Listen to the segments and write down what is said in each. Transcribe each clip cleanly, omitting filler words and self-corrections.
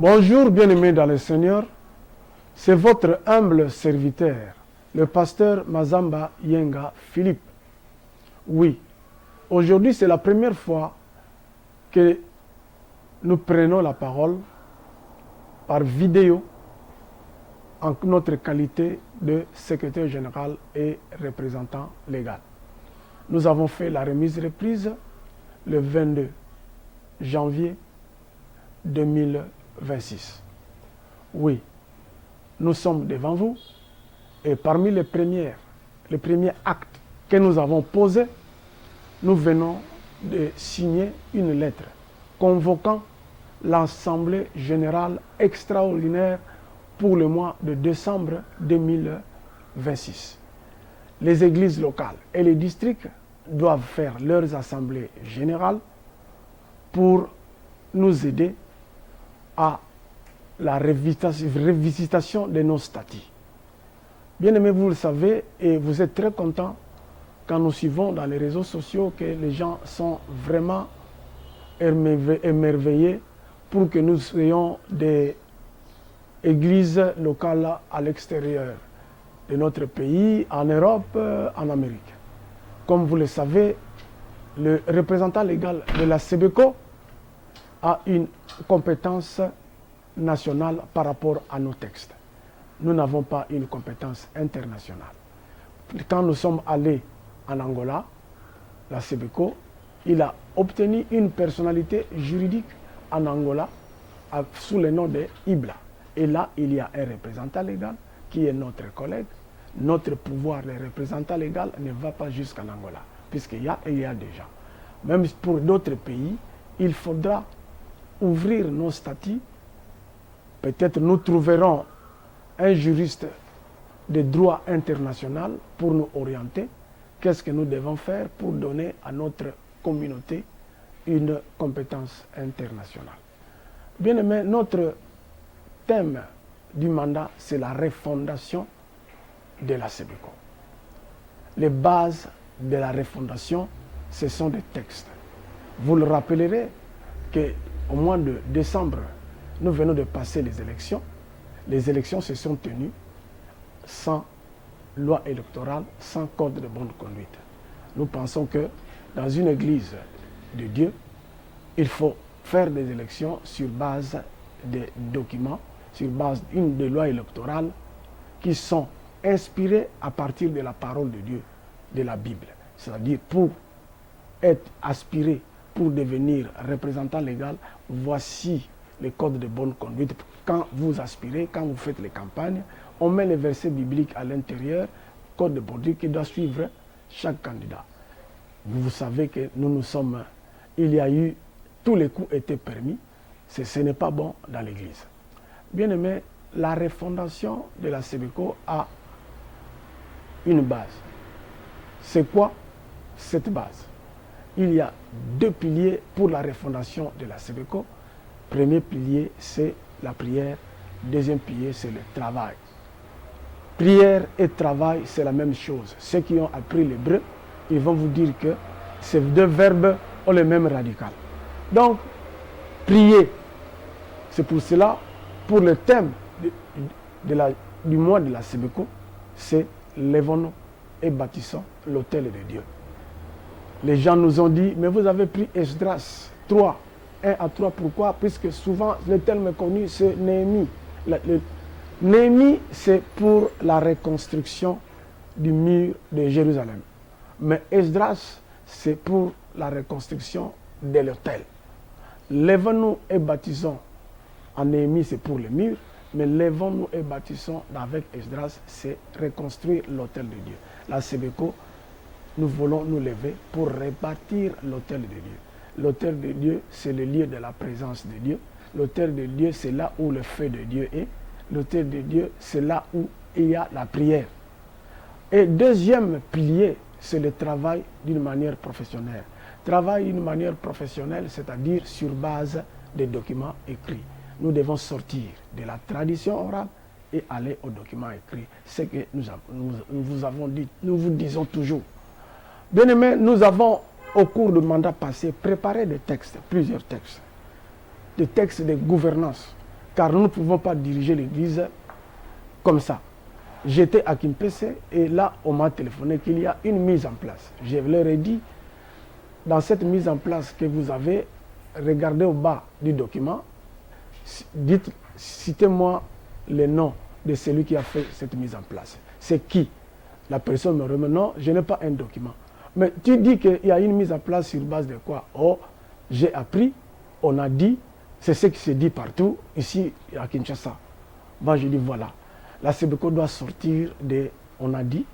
Bonjour bien-aimés dans le Seigneur, c'est votre humble serviteur, le pasteur Mazamba Yenga Philippe. Oui, aujourd'hui c'est la première fois que nous prenons la parole par vidéo en notre qualité de secrétaire général et représentant légal. Nous avons fait la remise reprise le 22 janvier 2026. Oui, nous sommes devant vous et parmi les premiers actes que nous avons posés, nous venons de signer une lettre convoquant l'Assemblée générale extraordinaire pour le mois de décembre 2026. Les églises locales et les districts doivent faire leurs assemblées générales pour nous aider à la révisitation de nos statuts. Bien aimés, vous le savez, et vous êtes très contents quand nous suivons dans les réseaux sociaux que les gens sont vraiment émerveillés pour que nous soyons des églises locales à l'extérieur de notre pays, en Europe, en Amérique. Comme vous le savez, le représentant légal de la SEBECO a une compétence nationale par rapport à nos textes. Nous n'avons pas une compétence internationale. Quand nous sommes allés en Angola, la SEBECO, il a obtenu une personnalité juridique en Angola sous le nom de IBLA. Et là, il y a un représentant légal qui est notre collègue. Notre pouvoir de représentant légal ne va pas jusqu'en Angola, puisqu'il y a déjà. Même pour d'autres pays, il faudra ouvrir nos statuts. Peut-être nous trouverons un juriste de droit international pour nous orienter. Qu'est-ce que nous devons faire pour donner à notre communauté une compétence internationale? Bien aimé, notre thème du mandat, c'est la refondation de la SEBECO. Les bases de la refondation, ce sont des textes. Vous le rappellerez qu'au mois de décembre, nous venons de passer les élections. Les élections se sont tenues sans loi électorale, sans code de bonne conduite. Nous pensons que dans une église de Dieu, il faut faire des élections sur base des documents, sur base de lois électorales qui sont inspirées à partir de la parole de Dieu, de la Bible. C'est-à-dire pour être aspiré, pour devenir représentant légal, voici les codes de bonne conduite. Quand vous aspirez, quand vous faites les campagnes, on met les versets bibliques à l'intérieur, code de bonne conduite qui doit suivre chaque candidat. Vous savez que il y a eu, tous les coups étaient permis, ce n'est pas bon dans l'église. Bien aimé, la refondation de la SEBECO a une base. C'est quoi cette base? Il y a deux piliers pour la refondation de la SEBECO. Premier pilier, c'est la prière. Deuxième pilier, c'est le travail. Prière et travail, c'est la même chose. Ceux qui ont appris l'hébreu, ils vont vous dire que ces deux verbes ont le même radical. Donc, prier, c'est pour cela, pour le thème du mois de la SEBECO, c'est lèvons-nous et bâtissons l'autel de Dieu. Les gens nous ont dit, mais vous avez pris Esdras 3, 1 à 3, pourquoi? Puisque souvent, le terme connu, c'est Néhémie. Néhémie, c'est pour la reconstruction du mur de Jérusalem. Mais Esdras, c'est pour la reconstruction de l'autel. Lèvons-nous et bâtissons. En Néhémie, c'est pour le mur, mais lèvons-nous et bâtissons avec Esdras, c'est reconstruire l'autel de Dieu. La SEBECO, nous voulons nous lever pour rebâtir l'autel de Dieu. L'autel de Dieu, c'est le lieu de la présence de Dieu. L'autel de Dieu, c'est là où le feu de Dieu est. L'autel de Dieu, c'est là où il y a la prière. Et deuxième pilier, c'est le travail d'une manière professionnelle. Travail d'une manière professionnelle, c'est-à-dire sur base des documents écrits. Nous devons sortir de la tradition orale et aller aux documents écrits. C'est ce que nous vous avons dit, nous vous disons toujours. Bien aimés, nous avons, au cours du mandat passé, préparé des textes, plusieurs textes. Des textes de gouvernance, car nous ne pouvons pas diriger l'Église comme ça. J'étais à Kimpese et là, on m'a téléphoné qu'il y a une mise en place. Je leur ai dit, dans cette mise en place que vous avez, regardez au bas du document, citez-moi le nom de celui qui a fait cette mise en place. C'est qui? La personne me remet, non, je n'ai pas un document. Mais tu dis qu'il y a une mise en place sur base de quoi? Oh, j'ai appris, on a dit, c'est ce qui se dit partout, ici à Kinshasa. Moi, je dis voilà, la SEBECO doit sortir de, on a dit,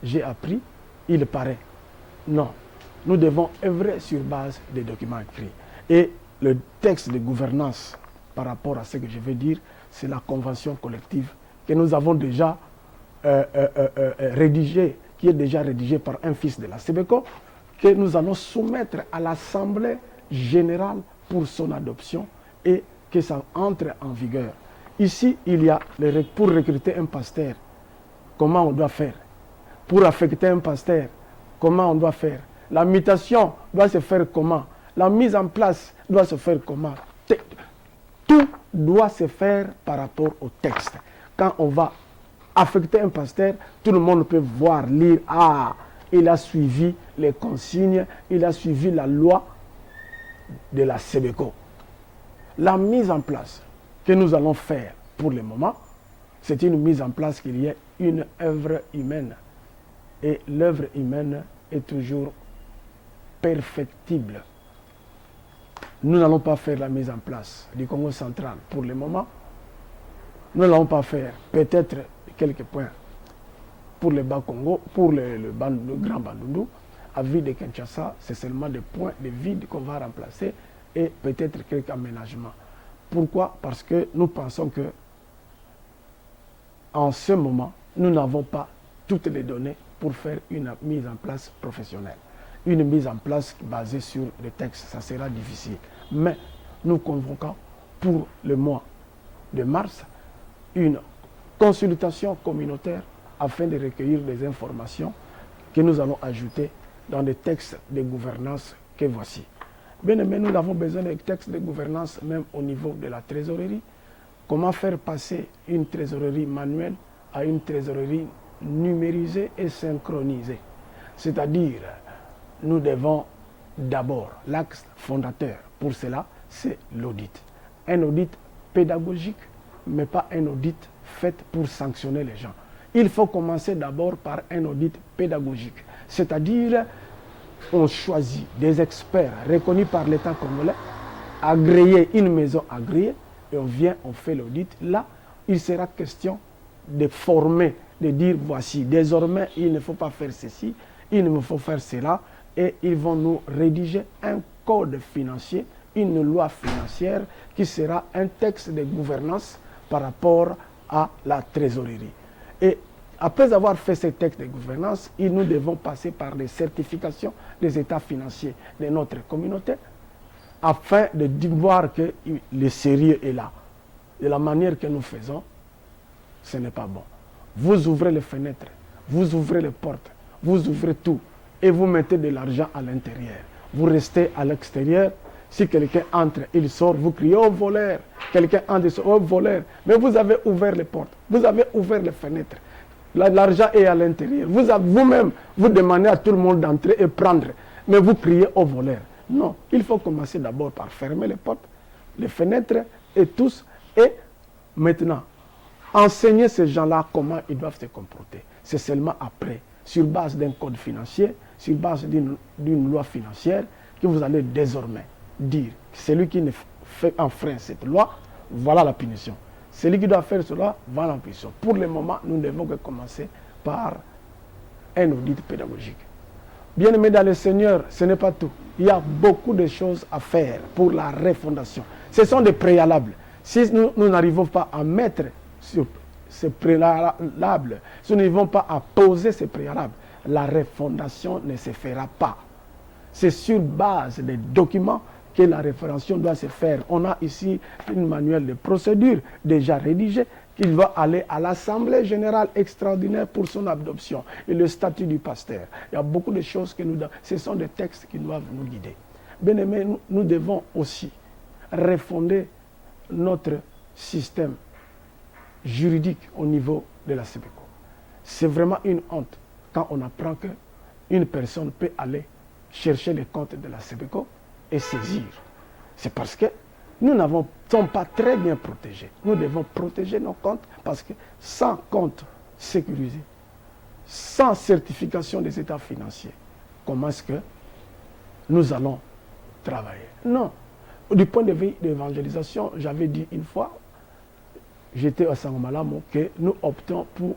j'ai appris, il paraît. Non, nous devons œuvrer sur base des documents écrits. Et le texte de gouvernance par rapport à ce que je vais dire, c'est la convention collective que nous avons déjà rédigée, qui est déjà rédigée par un fils de la SEBECO, que nous allons soumettre à l'Assemblée générale pour son adoption et que ça entre en vigueur. Ici, il y a, pour recruter un pasteur, comment on doit faire? Pour affecter un pasteur, comment on doit faire? La mutation doit se faire comment? La mise en place doit se faire comment? Tout doit se faire par rapport au texte. Quand on va affecter un pasteur, tout le monde peut voir, lire, ah, il a suivi les consignes, il a suivi la loi de la SEBECO. La mise en place que nous allons faire pour le moment, c'est une mise en place qu'il y ait une œuvre humaine. Et l'œuvre humaine est toujours perfectible. Nous n'allons pas faire la mise en place du Congo central pour le moment. Nous n'allons pas faire peut-être quelques points pour le Bas-Congo, pour le Grand Bandundu. À vue de Kinshasa, c'est seulement des points de vide qu'on va remplacer et peut-être quelques aménagements. Pourquoi? Parce que nous pensons que en ce moment, nous n'avons pas toutes les données pour faire une mise en place professionnelle. Une mise en place basée sur le texte, ça sera difficile. Mais nous convoquons pour le mois de mars une consultation communautaire afin de recueillir des informations que nous allons ajouter dans les textes de gouvernance que voici. Bien aimé, nous avons besoin de textes de gouvernance même au niveau de la trésorerie. Comment faire passer une trésorerie manuelle à une trésorerie numérisée et synchronisée? C'est-à-dire, nous devons d'abord, l'axe fondateur pour cela, c'est l'audit. Un audit pédagogique, mais pas un audit fait pour sanctionner les gens. Il faut commencer d'abord par un audit pédagogique. C'est-à-dire, on choisit des experts reconnus par l'État congolais, agréés, une maison agréée, et on vient, on fait l'audit. Là, il sera question de former, de dire voici, désormais, il ne faut pas faire ceci, il ne faut faire cela, et ils vont nous rédiger un code financier, une loi financière qui sera un texte de gouvernance par rapport à la trésorerie. Et après avoir fait ce texte de gouvernance, nous devons passer par les certifications des états financiers de notre communauté afin de voir que le sérieux est là. De la manière que nous faisons, ce n'est pas bon. Vous ouvrez les fenêtres, vous ouvrez les portes, vous ouvrez tout et vous mettez de l'argent à l'intérieur. Vous restez à l'extérieur. Si quelqu'un entre, il sort, vous criez « Oh voleur !» Quelqu'un entre, il sort « Oh voleur !» Mais vous avez ouvert les portes, vous avez ouvert les fenêtres. L'argent est à l'intérieur. Vous-même, vous demandez à tout le monde d'entrer et prendre. Mais vous criez « Oh voleur !» Non, il faut commencer d'abord par fermer les portes, les fenêtres et tous. Et maintenant, enseigner ces gens-là comment ils doivent se comporter. C'est seulement après, sur base d'un code financier, sur base d'une loi financière, que vous allez désormais dire celui qui ne fait enfreint cette loi, voilà la punition. Celui qui doit faire cela, voilà la punition. Pour le moment, nous ne devons que commencer par un audit pédagogique. Bien aimés dans le Seigneur, ce n'est pas tout. Il y a beaucoup de choses à faire pour la refondation. Ce sont des préalables. Si nous n'arrivons pas à mettre sur ces préalables, si nous n'arrivons pas à poser ces préalables, la refondation ne se fera pas. C'est sur base des documents que la refondation doit se faire. On a ici une manuel de procédure déjà rédigé qu'il va aller à l'Assemblée générale extraordinaire pour son adoption et le statut du pasteur. Il y a beaucoup de choses que ce sont des textes qui doivent nous guider. Bien aimés, nous devons aussi refonder notre système juridique au niveau de la SEBECO. C'est vraiment une honte quand on apprend qu'une personne peut aller chercher les comptes de la SEBECO et saisir. C'est parce que nous ne sommes pas très bien protégés. Nous devons protéger nos comptes parce que sans compte sécurisé, sans certification des états financiers, comment est-ce que nous allons travailler? Non. Du point de vue d'évangélisation, j'avais dit une fois, j'étais à Sangomalamu, que nous optons pour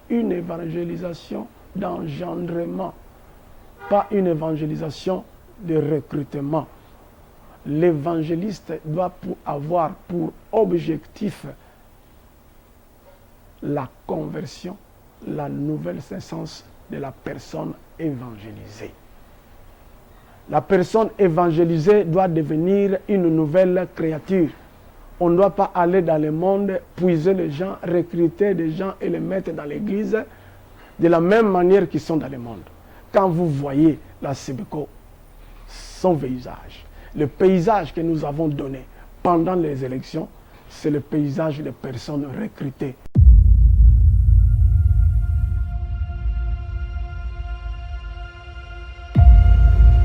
une évangélisation d'engendrement, pas une évangélisation de recrutement. L'évangéliste doit avoir pour objectif la conversion, la nouvelle naissance de la personne évangélisée. La personne évangélisée doit devenir une nouvelle créature. On ne doit pas aller dans le monde, puiser les gens, recruter des gens et les mettre dans l'église de la même manière qu'ils sont dans le monde. Quand vous voyez la SEBECO, son paysage, le paysage que nous avons donné pendant les élections, c'est le paysage des personnes recrutées.